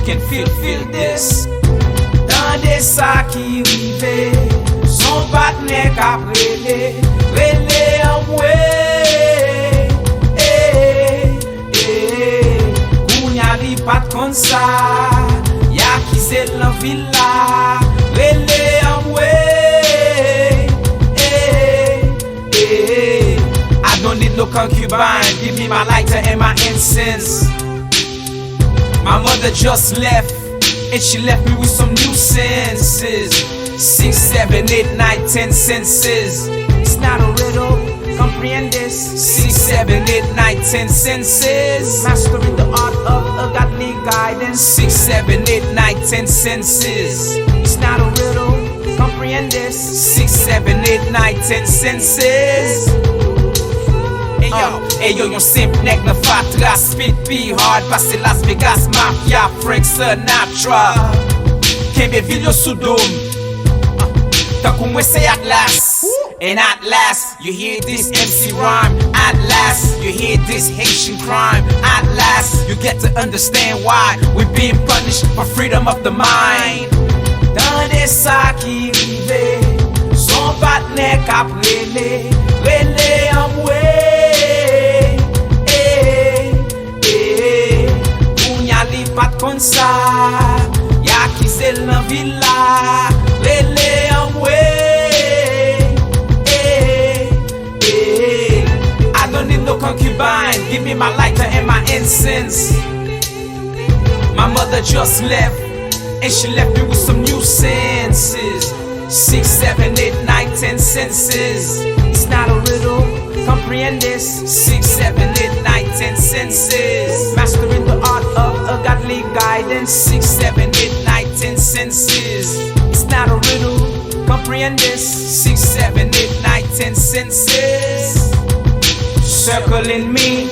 can feel this. Dans des sacs qui rivaient, son partenaire qu'a prélé en moué. Kounya li pat kon sa, ya ki se lan villa, relé en moué. I don't need no concubine, give me my lighter and my incense. My mother just left, and she left me with some new senses. 6, 7, 8, 9, 10 senses. It's not a riddle, comprehend this. 6, 7, 8, 9, 10 senses. Mastering the art of a godly guidance. 6, 7, 8, 9, 10 senses. It's not a riddle, comprehend this. 6, 7, 8, 9, 10 senses. Eyo, yon simp nek nan fatra, spit pi hard, pase Las Vegas, Mafia, Frank Sinatra. Kembe vil yo sou dom, takou mwen se Atlas. And at last, you hear this MC rhyme. At last, you hear this Haitian crime. At last, you get to understand why we're being punished for freedom of the mind. Dans des sacs qui rivaient, son partenaire qu'a prélé en moué. Pat kon sa, ya ki se lan villa, lele en moué. I don't need no concubine, give me my lighter and my incense. My mother just left, and she left me with some new senses. 6, 7, 8, 9, 10 senses. It's not a riddle, comprehend this. 6, 7, 8, 9, 10 senses. Mastering the art of a godly guidance. 6, 7, 8, 9, 10 senses. It's not a riddle, comprehend this. 6, 7, 8, 9, 10 senses. Circling me,